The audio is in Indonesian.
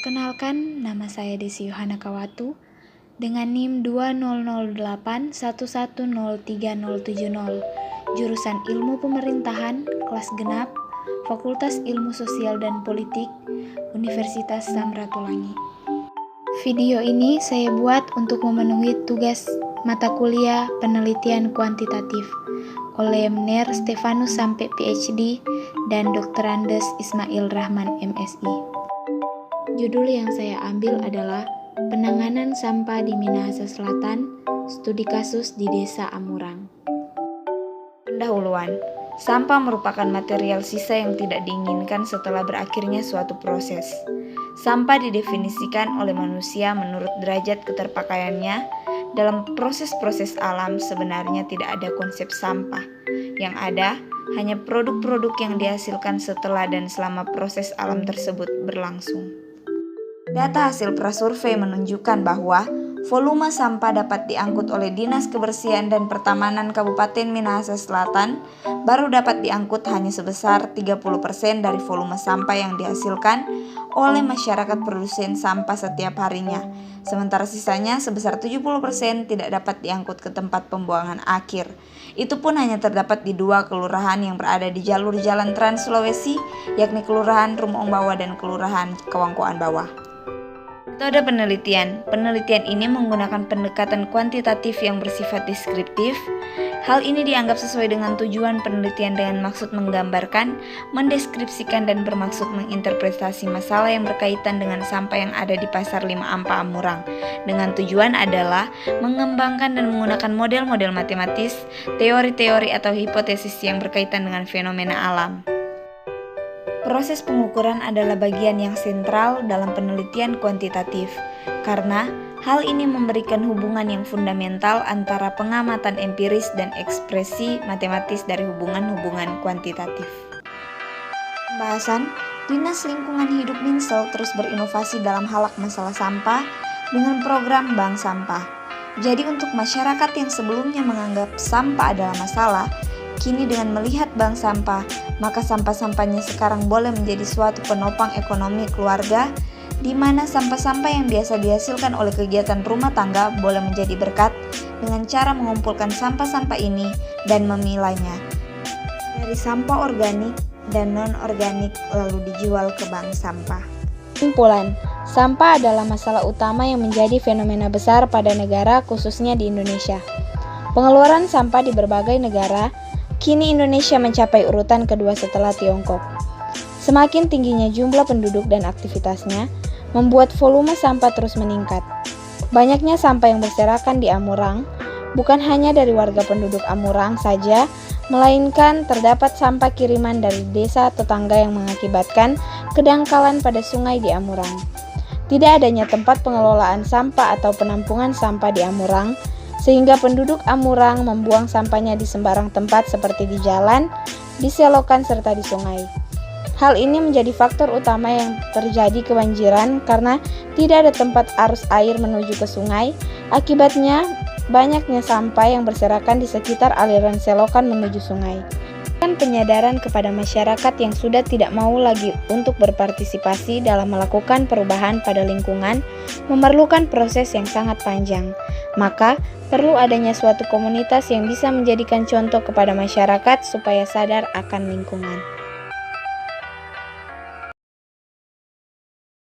Perkenalkan, nama saya Desi Yohana Kawatu dengan NIM 200811030770, jurusan Ilmu Pemerintahan, kelas genap, Fakultas Ilmu Sosial dan Politik, Universitas Samratulangi. Video ini saya buat untuk memenuhi tugas mata kuliah penelitian kuantitatif oleh Mner Stefanus sampai PhD dan Dr. Andes Ismail Rahman MSI. Judul yang saya ambil adalah Penanganan Sampah di Minahasa Selatan, Studi Kasus di Desa Amurang. Pendahuluan, sampah merupakan material sisa yang tidak diinginkan setelah berakhirnya suatu proses. Sampah didefinisikan oleh manusia menurut derajat keterpakaiannya. Dalam proses-proses alam sebenarnya tidak ada konsep sampah. Yang ada hanya produk-produk yang dihasilkan setelah dan selama proses alam tersebut berlangsung. Data hasil prasurvei menunjukkan bahwa volume sampah dapat diangkut oleh Dinas Kebersihan dan Pertamanan Kabupaten Minahasa Selatan baru dapat diangkut hanya sebesar 30% dari volume sampah yang dihasilkan oleh masyarakat produsen sampah setiap harinya. Sementara sisanya sebesar 70% tidak dapat diangkut ke tempat pembuangan akhir. Itu pun hanya terdapat di 2 kelurahan yang berada di jalur jalan Trans Sulawesi, yakni Kelurahan Rumong Bawah dan Kelurahan Kawangkoan Bawah. Metode penelitian. Penelitian ini menggunakan pendekatan kuantitatif yang bersifat deskriptif. Hal ini dianggap sesuai dengan tujuan penelitian dengan maksud menggambarkan, mendeskripsikan dan bermaksud menginterpretasi masalah yang berkaitan dengan sampah yang ada di Pasar 5 Ampa Amurang. Dengan tujuan adalah mengembangkan dan menggunakan model-model matematis, teori-teori atau hipotesis yang berkaitan dengan fenomena alam. Proses pengukuran adalah bagian yang sentral dalam penelitian kuantitatif, karena hal ini memberikan hubungan yang fundamental antara pengamatan empiris dan ekspresi matematis dari hubungan-hubungan kuantitatif. Pembahasan, Dinas Lingkungan Hidup Minsel terus berinovasi dalam hal masalah sampah dengan program Bank Sampah. Jadi untuk masyarakat yang sebelumnya menganggap sampah adalah masalah, kini dengan melihat bank sampah, maka sampah-sampahnya sekarang boleh menjadi suatu penopang ekonomi keluarga, di mana sampah-sampah yang biasa dihasilkan oleh kegiatan rumah tangga boleh menjadi berkat dengan cara mengumpulkan sampah-sampah ini dan memilahnya dari sampah organik dan non-organik lalu dijual ke bank sampah. Kesimpulan, sampah adalah masalah utama yang menjadi fenomena besar pada negara khususnya di Indonesia. Pengeluaran sampah di berbagai negara, kini Indonesia mencapai urutan kedua setelah Tiongkok. Semakin tingginya jumlah penduduk dan aktivitasnya, membuat volume sampah terus meningkat. Banyaknya sampah yang berserakan di Amurang, bukan hanya dari warga penduduk Amurang saja, melainkan terdapat sampah kiriman dari desa tetangga yang mengakibatkan kedangkalan pada sungai di Amurang. Tidak adanya tempat pengelolaan sampah atau penampungan sampah di Amurang, sehingga penduduk Amurang membuang sampahnya di sembarang tempat seperti di jalan, di selokan, serta di sungai. Hal ini menjadi faktor utama yang terjadi kebanjiran karena tidak ada tempat arus air menuju ke sungai. Akibatnya, banyaknya sampah yang berserakan di sekitar aliran selokan menuju sungai. Penyadaran kepada masyarakat yang sudah tidak mau lagi untuk berpartisipasi dalam melakukan perubahan pada lingkungan memerlukan proses yang sangat panjang. Maka, perlu adanya suatu komunitas yang bisa menjadikan contoh kepada masyarakat supaya sadar akan lingkungan.